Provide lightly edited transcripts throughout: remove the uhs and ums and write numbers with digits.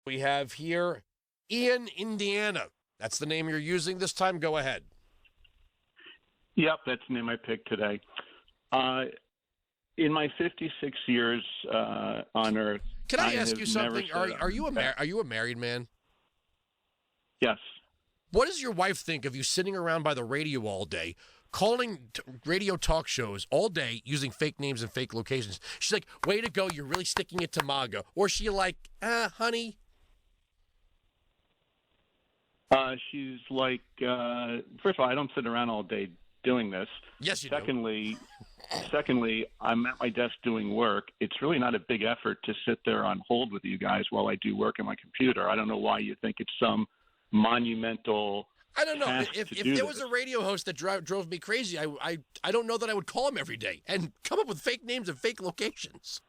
We have here Ian, Indiana. That's the name you're using this time. Go ahead. Yep, that's the name I picked today. In my 56 years on Earth, can I ask you something? Are you a married man? Yes. What does your wife think of you sitting around by the radio all day, calling radio talk shows all day using fake names and fake locations? She's like, way to go, you're really sticking it to MAGA. Or she like, honey? She's like, first of all, I don't sit around all day doing this. Yes, you do. Secondly, I'm at my desk doing work. It's really not a big effort to sit there on hold with you guys while I do work on my computer. I don't know why you think it's some monumental. I don't know. If there was a radio host that drove me crazy, I don't know that I would call him every day and come up with fake names and fake locations.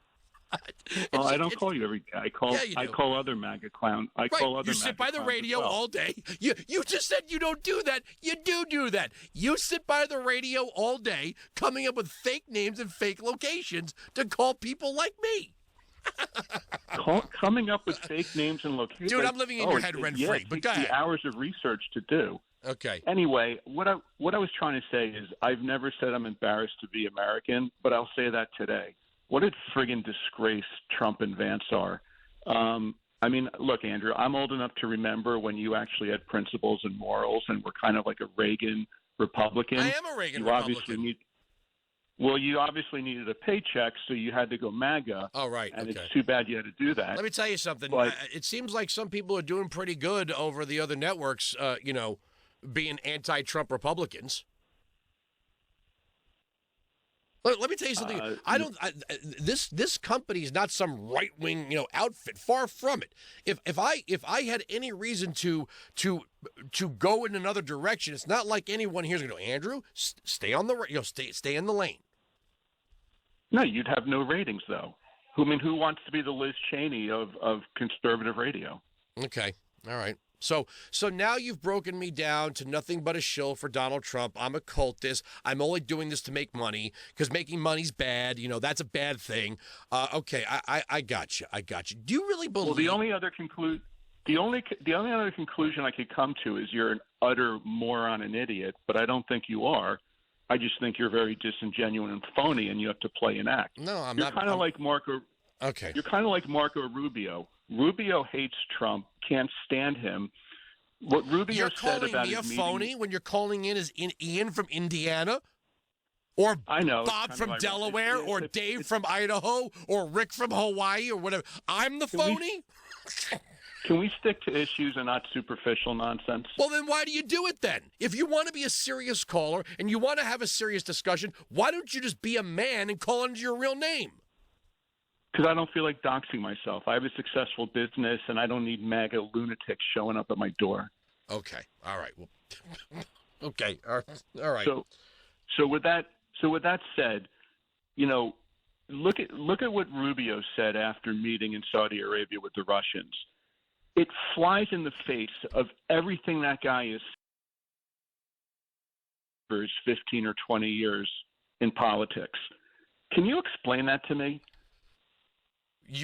Well, I don't call you every day. I call other MAGA clown. You sit by the radio all day. You just said you don't do that. You do that. You sit by the radio all day, coming up with fake names and fake locations to call people like me. Coming up with fake names and locations. Dude, I'm living in your head rent-free, but go ahead. Hours of research to do. Okay. Anyway, what I was trying to say is I've never said I'm embarrassed to be American, but I'll say that today. What a friggin' disgrace Trump and Vance are. I mean, look, Andrew, I'm old enough to remember when you actually had principles and morals and were kind of like a Reagan Republican. I am a Reagan Republican. You obviously needed a paycheck, so you had to go MAGA. Oh, right. And okay. It's too bad you had to do that. Let me tell you something. But, it seems like some people are doing pretty good over the other networks, being anti-Trump Republicans. Let me tell you something. This company is not some right wing outfit. Far from it. If I had any reason to go in another direction, it's not like anyone here's going to go, Andrew, stay on the stay in the lane. No, you'd have no ratings though. Who wants to be the Liz Cheney of conservative radio? Okay, all right. So now you've broken me down to nothing but a shill for Donald Trump. I'm a cultist. I'm only doing this to make money because making money's bad. That's a bad thing. Okay, I got you. Do you really believe? Well, the only other conclusion I could come to is you're an utter moron and idiot, but I don't think you are. I just think you're very disingenuous and phony, and you have to play an act. No, I'm not. not. You're kind of like Marco. Okay. You're kind of like Marco Rubio. Rubio hates Trump, can't stand him. What Rubio said about his meeting... You're calling me a phony when you're calling in as Ian from Indiana? Or I know, Bob from Delaware? Or Dave from Idaho? Or Rick from Hawaii? Or whatever. I'm the phony? Can we stick to issues and not superficial nonsense? Well, then why do you do it then? If you want to be a serious caller and you want to have a serious discussion, why don't you just be a man and call under your real name? Because I don't feel like doxing myself. I have a successful business, and I don't need MAGA lunatics showing up at my door. Okay. All right. Well, okay. All right. So with that said, look at what Rubio said after meeting in Saudi Arabia with the Russians. It flies in the face of everything that guy is for his 15 or 20 years in politics. Can you explain that to me?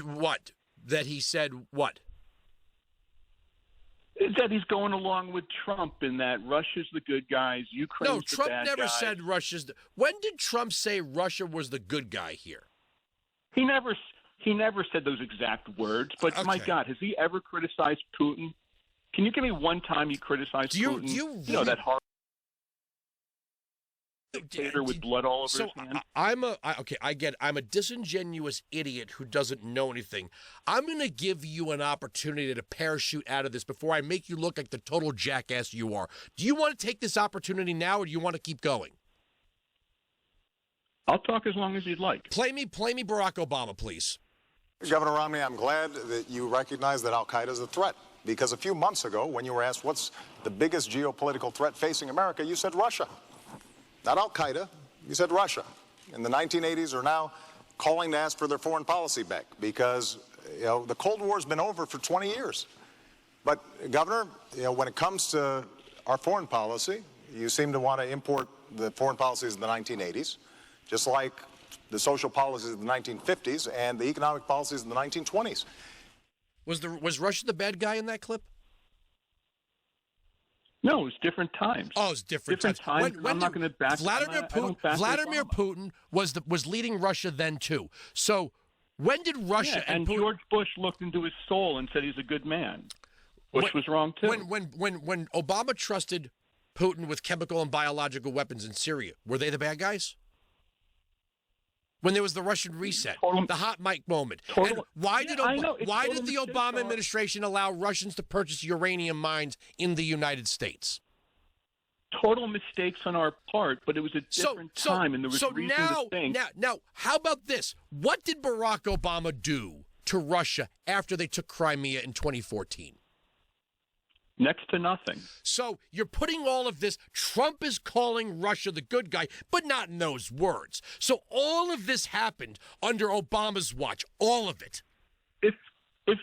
What? That he said what? That he's going along with Trump in that Russia's the good guys, Ukraine's the bad guys. No, Trump never said Russia's When did Trump say Russia was the good guy here? He never said those exact words, but okay. My God, has he ever criticized Putin? Can you give me one time he criticized Putin? That horrible dictator with blood all over his hands? I get it. I'm a disingenuous idiot who doesn't know anything. I'm going to give you an opportunity to parachute out of this before I make you look like the total jackass you are. Do you want to take this opportunity now, or do you want to keep going? I'll talk as long as you'd like. Play me Barack Obama, please. Governor Romney, I'm glad that you recognize that al-Qaeda is a threat, because a few months ago, when you were asked what's the biggest geopolitical threat facing America, you said Russia. Not al-Qaeda, you said Russia. In the 1980s are now calling to ask for their foreign policy back because, the Cold War has been over for 20 years. But, Governor, when it comes to our foreign policy, you seem to want to import the foreign policies of the 1980s, just like the social policies of the 1950s and the economic policies of the 1920s. Was Russia the bad guy in that clip? No, it was different times. Oh, it was different times. When I'm not going to back. Vladimir Putin was leading Russia then too. So when did Russia and George Bush looked into his soul and said he's a good man? Bush was wrong too. When Obama trusted Putin with chemical and biological weapons in Syria, were they the bad guys? When there was the Russian reset, the hot mic moment. And why did the Obama administration allow Russians to purchase uranium mines in the United States? Total mistakes on our part, but it was a different time, and there was reason to think. Now, how about this? What did Barack Obama do to Russia after they took Crimea in 2014? Next to nothing. So you're putting all of this. Trump is calling Russia the good guy, but not in those words. So all of this happened under Obama's watch. All of it. If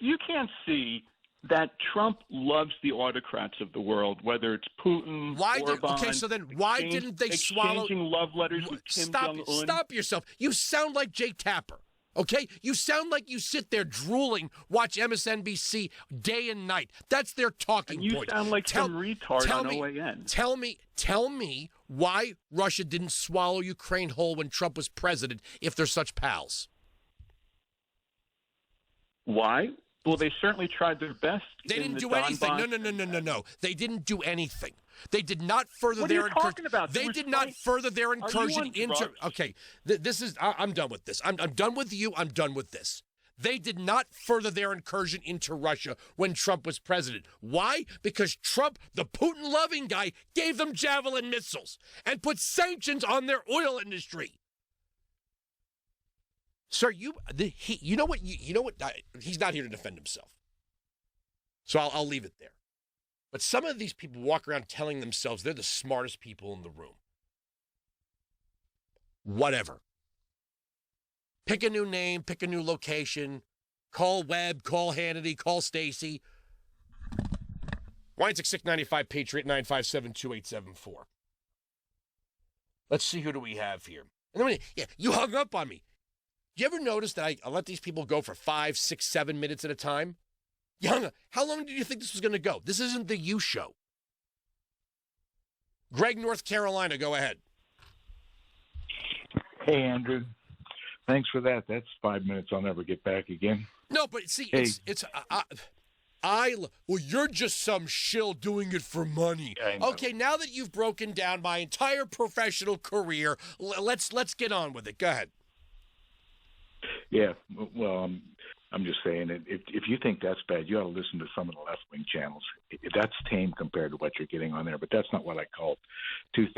you can't see that Trump loves the autocrats of the world, whether it's Putin, Orban. Okay, so then why didn't they swallow? Exchanging love letters with Kim Jong-un. Stop yourself. You sound like Jake Tapper. Okay? You sound like you sit there drooling, watch MSNBC day and night. That's their talking point. You sound like some retard on OAN. Tell me why Russia didn't swallow Ukraine whole when Trump was president if they're such pals. Why? Well, they certainly tried their best. They didn't do anything. No. They didn't do anything. They did not further their incursion. What are you talking about? They did not further their incursion into. Okay, this is. I'm done with this. I'm done with you. I'm done with this. They did not further their incursion into Russia when Trump was president. Why? Because Trump, the Putin-loving guy, gave them Javelin missiles and put sanctions on their oil industry. Sir, you know what? He's not here to defend himself. So I'll leave it there. But some of these people walk around telling themselves they're the smartest people in the room. Whatever. Pick a new name, pick a new location. Call Webb, call Hannity, call Stacey. Weinzig 695 Patriot 957-2874. Let's see, who do we have here? You hung up on me. Do you ever notice that I let these people go for 5, 6, 7 minutes at a time? How long did you think this was going to go? This isn't the You Show. Greg, North Carolina, go ahead. Hey, Andrew. Thanks for that. That's 5 minutes I'll never get back again. No, but see, you're just some shill doing it for money. Okay, now that you've broken down my entire professional career, let's get on with it. Go ahead. Yeah, well, I'm just saying, if you think that's bad, you ought to listen to some of the left-wing channels. That's tame compared to what you're getting on there, but that's not what I call two things.